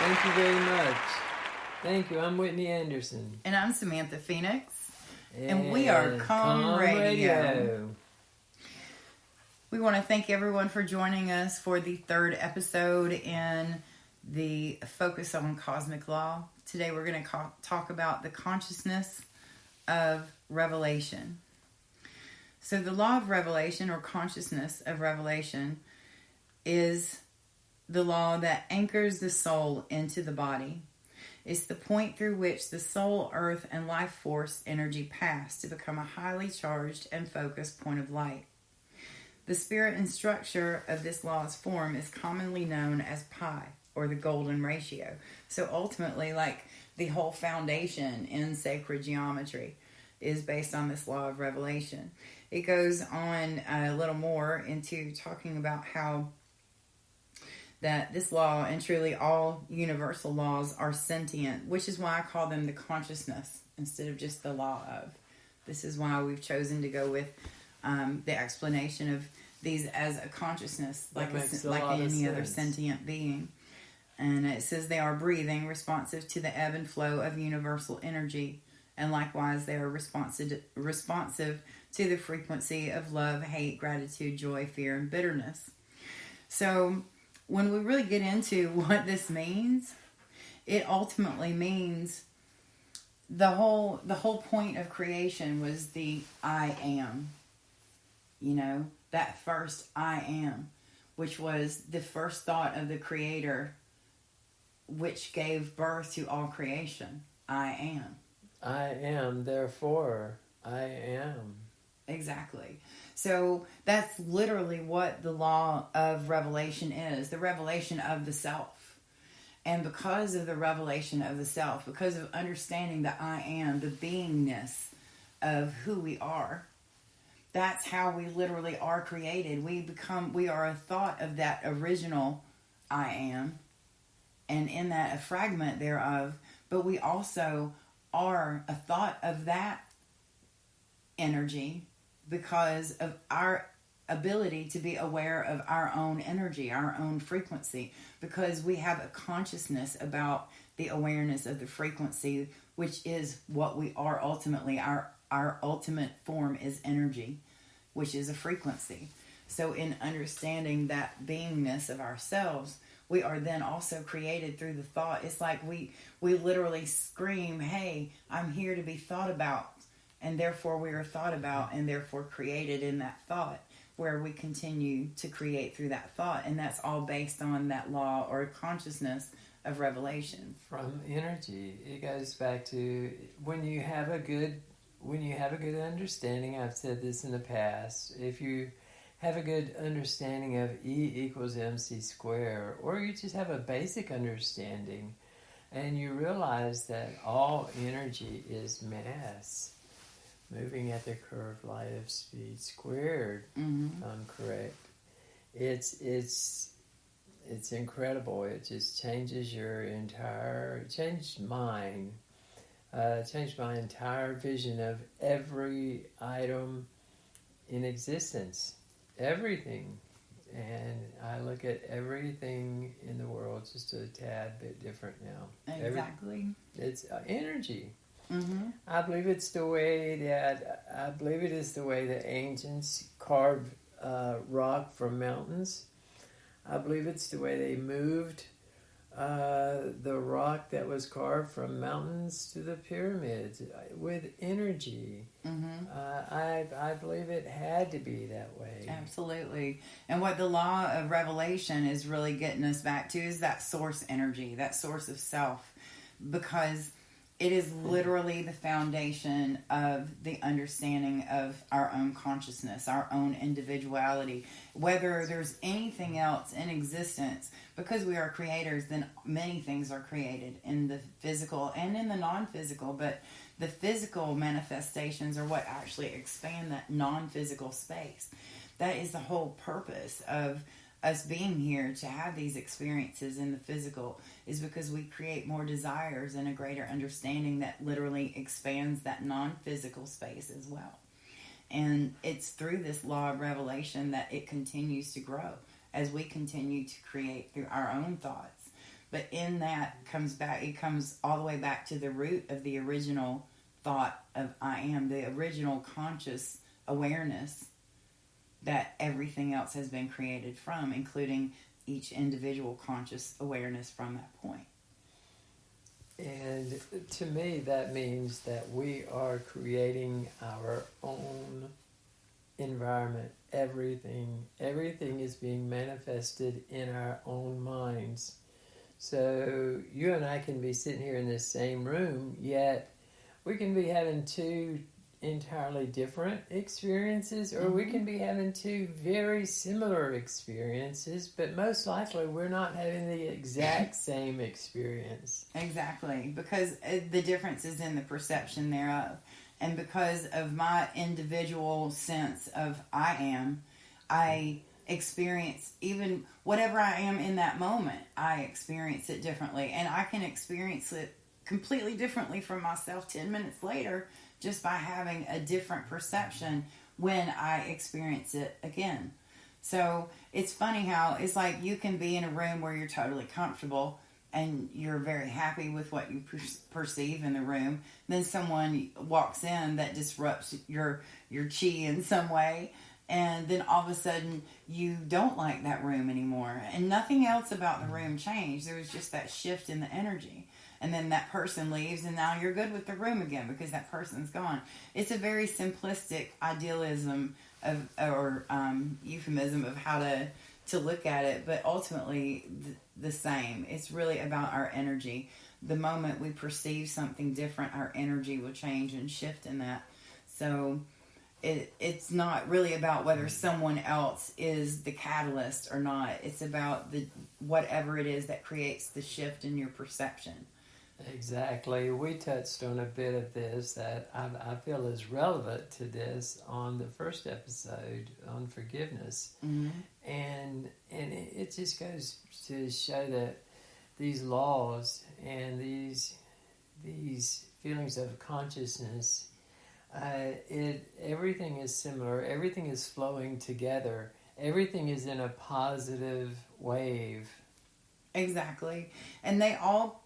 Thank you very much. Thank you. I'm Whitney Anderson. And I'm Samantha Phoenix. And we are Calm Radio. We want to thank everyone for joining us for the third episode in the Focus on Cosmic Law. Today we're going to talk about the consciousness of revelation. So the law of revelation, or consciousness of revelation, is the law that anchors the soul into the body. It's the point through which the soul, earth, and life force energy pass to become a highly charged and focused point of light. The spirit and structure of this law's form is commonly known as pi, or the golden ratio. So ultimately, like the whole foundation in sacred geometry is based on this law of revelation. It goes on a little more into talking about how that this law and truly all universal laws are sentient, which is why I call them the consciousness instead of just the law of. This is why we've chosen to go with the explanation of these as a consciousness, like any other sentient being. And it says they are breathing, responsive to the ebb and flow of universal energy, and likewise they are responsive to the frequency of love, hate, gratitude, joy, fear, and bitterness. So when we really get into what this means, it ultimately means the whole point of creation was the I am. You know, that first I am, which was the first thought of the Creator, which gave birth to all creation. I am. I am, therefore, I am. Exactly. So that's literally what the law of revelation is, the revelation of the self. And because of the revelation of the self, because of understanding the I am, the beingness of who we are, that's how we literally are created. We are a thought of that original I am, and in that a fragment thereof, but we also are a thought of that energy because of our ability to be aware of our own energy, our own frequency, because we have a consciousness about the awareness of the frequency, which is what we are ultimately. Our ultimate form is energy, which is a frequency. So in understanding that beingness of ourselves, we are then also created through the thought. It's like we literally scream, hey, I'm here to be thought about. And therefore we are thought about and therefore created in that thought, where we continue to create through that thought. And that's all based on that law or consciousness of revelation. From energy, it goes back to when you have a good understanding. I've said this in the past. If you have a good understanding of E equals MC squared, or you just have a basic understanding, and you realize that all energy is mass, moving at the curved light of speed squared, if I'm correct. It's incredible. It just changes changed my entire vision of every item in existence, everything. And I look at everything in the world just a tad bit different now. Exactly. It's energy. Mm-hmm. I believe it is the way the ancients carved rock from mountains. I believe it's the way they moved the rock that was carved from mountains to the pyramids with energy. Mm-hmm. I believe it had to be that way. Absolutely. And what the law of revelation is really getting us back to is that source energy, that source of self, because it is literally the foundation of the understanding of our own consciousness, our own individuality. Whether there's anything else in existence, because we are creators, then many things are created in the physical and in the non-physical. But the physical manifestations are what actually expand that non-physical space. That is the whole purpose of us being here, to have these experiences in the physical, is because we create more desires and a greater understanding that literally expands that non-physical space as well. And it's through this law of revelation that it continues to grow as we continue to create through our own thoughts. But in that it comes all the way back to the root of the original thought of I am, the original conscious awareness that everything else has been created from, including each individual conscious awareness from that point. And to me, that means that we are creating our own environment. Everything is being manifested in our own minds. So you and I can be sitting here in this same room, yet we can be having two entirely different experiences, or we can be having two very similar experiences, but most likely we're not having the exact same experience. Exactly, because the difference is in the perception thereof. And because of my individual sense of I experience, even whatever I am in that moment, I experience it differently. And I can experience it completely differently from myself 10 minutes later, just by having a different perception when I experience it again. So it's funny how it's like you can be in a room where you're totally comfortable and you're very happy with what you perceive in the room. Then someone walks in that disrupts your chi in some way, and then all of a sudden you don't like that room anymore. And nothing else about the room changed. There was just that shift in the energy. And then that person leaves, and now you're good with the room again because that person's gone. It's a very simplistic idealism or euphemism of how to look at it, but ultimately the same. It's really about our energy. The moment we perceive something different, our energy will change and shift in that. So it's not really about whether someone else is the catalyst or not. It's about whatever it is that creates the shift in your perception. Exactly. We touched on a bit of this that I feel is relevant to this on the first episode on forgiveness. Mm-hmm. And it just goes to show that these laws and these feelings of consciousness, everything is similar. Everything is flowing together. Everything is in a positive wave. Exactly. And they all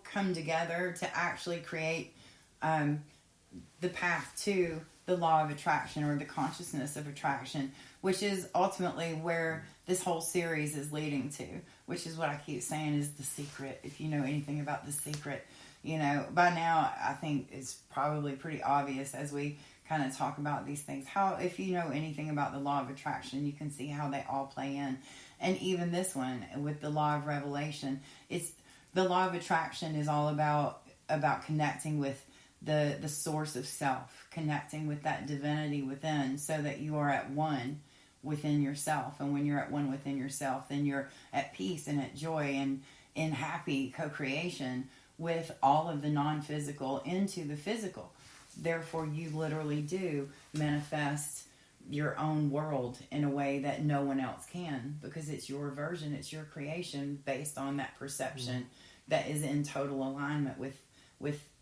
come together to actually create the path to the law of attraction, or the consciousness of attraction, which is ultimately where this whole series is leading to, which is what I keep saying is the secret. If you know anything about the secret, by now I think it's probably pretty obvious as we kind of talk about these things, how if you know anything about the law of attraction, you can see how they all play in. And even this one with the law of revelation, the law of attraction is all about connecting with the source of self, connecting with that divinity within, so that you are at one within yourself. And when you're at one within yourself, then you're at peace and at joy and in happy co-creation with all of the non-physical into the physical. Therefore, you literally do manifest your own world in a way that no one else can, because it's your version, it's your creation based on that perception that is in total alignment with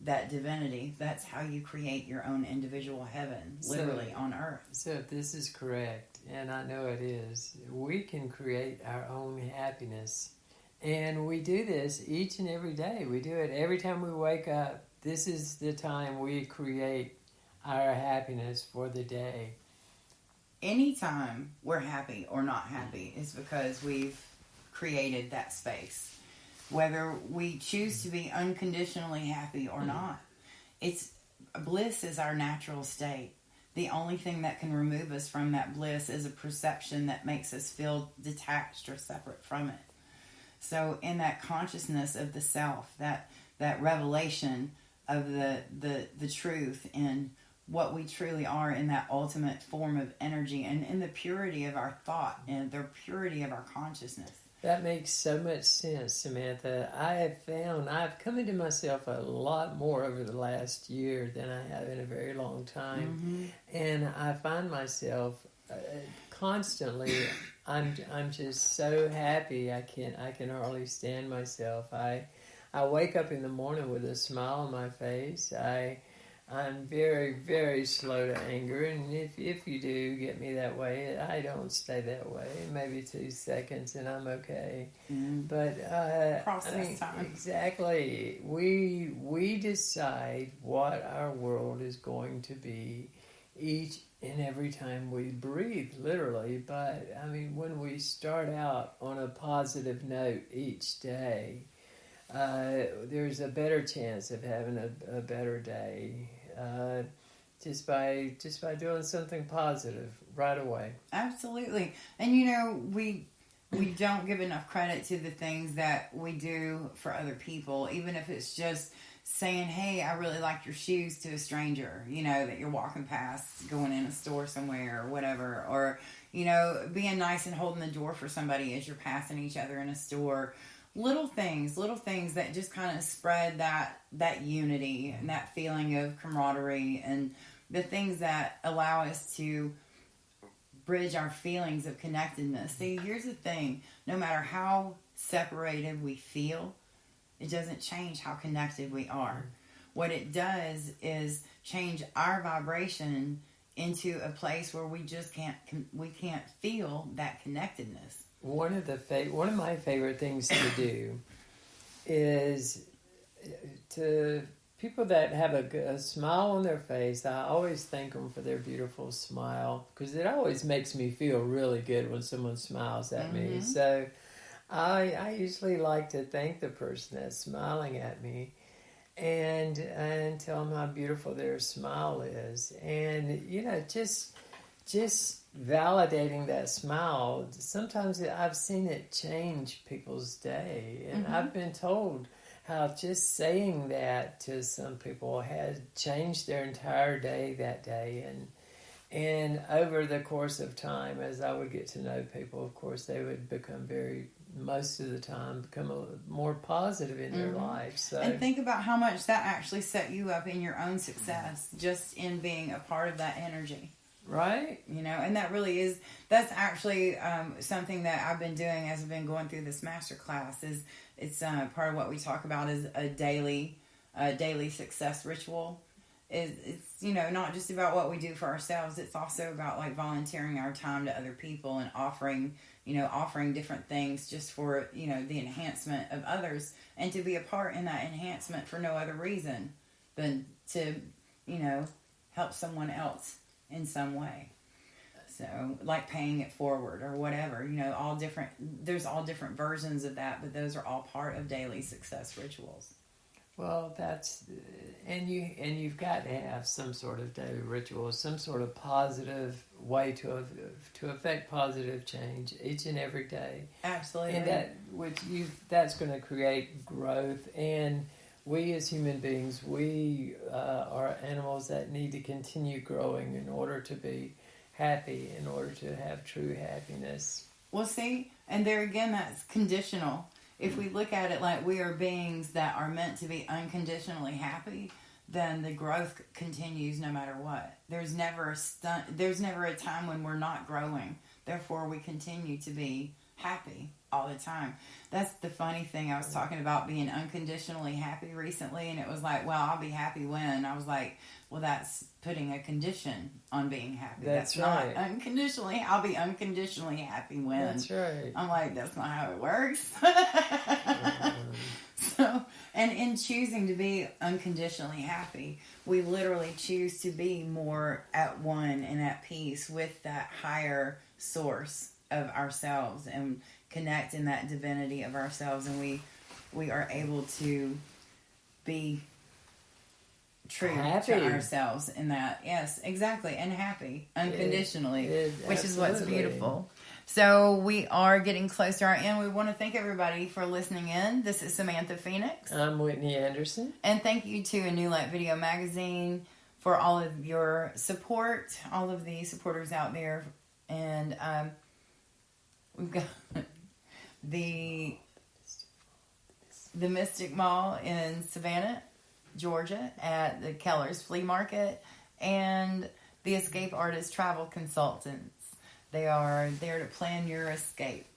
that divinity. That's how you create your own individual heaven, literally on earth. So if this is correct, and I know it is, we can create our own happiness. And we do this each and every day. We do it every time we wake up. This is the time we create our happiness for the day. Anytime we're happy or not happy is because we've created that space. Whether we choose to be unconditionally happy or not. Bliss is our natural state. The only thing that can remove us from that bliss is a perception that makes us feel detached or separate from it. So in that consciousness of the self, that revelation of the truth and what we truly are in that ultimate form of energy, and in the purity of our thought and the purity of our consciousness. That makes so much sense, Samantha. I've come into myself a lot more over the last year than I have in a very long time. Mm-hmm. And I find myself constantly, I'm just so happy I can hardly stand myself. I wake up in the morning with a smile on my face. I'm very, very slow to anger, and if you do get me that way, I don't stay that way. Maybe 2 seconds, and I'm okay. But Process time. Exactly. We decide what our world is going to be each and every time we breathe, literally. But when we start out on a positive note each day, there's a better chance of having a better day just by doing something positive right away. Absolutely. And we don't give enough credit to the things that we do for other people, even if it's just saying, hey, I really like your shoes to a stranger, that you're walking past, going in a store somewhere or whatever, or being nice and holding the door for somebody as you're passing each other in a store. Little things that just kind of spread that unity and that feeling of camaraderie, and the things that allow us to bridge our feelings of connectedness. See, here's the thing. No matter how separated we feel, it doesn't change how connected we are. What it does is change our vibration into a place where we just can't feel that connectedness. One of my favorite things to do is to people that have a smile on their face. I always thank them for their beautiful smile, because it always makes me feel really good when someone smiles at me. So I usually like to thank the person that's smiling at me and tell them how beautiful their smile is. And, just validating that smile, sometimes I've seen it change people's day. And I've been told how just saying that to some people has changed their entire day that day. And over the course of time, as I would get to know people, of course, they would become most of the time, become more positive in their lives. So. And think about how much that actually set you up in your own success, just in being a part of that energy. Right. And that really is, that's actually something that I've been doing as I've been going through this master class. It's part of what we talk about is a daily success ritual. It's not just about what we do for ourselves. It's also about like volunteering our time to other people and offering different things just for, the enhancement of others, and to be a part in that enhancement for no other reason than to, help someone else in some way. So like paying it forward or whatever, there's all different versions of that, but those are all part of daily success rituals. Well, you've got to have some sort of daily ritual, some sort of positive way to affect positive change each and every day. Absolutely. And that's going to create growth. And we as human beings, we are animals that need to continue growing in order to be happy, in order to have true happiness. Well, see, and there again, that's conditional. If we look at it like we are beings that are meant to be unconditionally happy, then the growth continues no matter what. There's never a time when we're not growing. Therefore, we continue to be happy all the time. That's the funny thing. I was talking about being unconditionally happy recently, and it was like, well, I'll be happy when. I was like, well, that's putting a condition on being happy. That's right. Not unconditionally. I'll be unconditionally happy when. That's right. I'm like, that's not how it works. So, and in choosing to be unconditionally happy, we literally choose to be more at one and at peace with that higher source of ourselves, and connect in that divinity of ourselves, and we are able to be true to ourselves in that. Yes, exactly. And happy unconditionally, which is what's beautiful. So we are getting close to our end. We want to thank everybody for listening in. This is Samantha Phoenix. I'm Whitney Anderson. And thank you to A New Light Video Magazine for all of your support, all of the supporters out there. And we've got the Mystic Mall in Savannah, Georgia, at the Keller's Flea Market, and the Escape Artist Travel Consultants. They are there to plan your escape.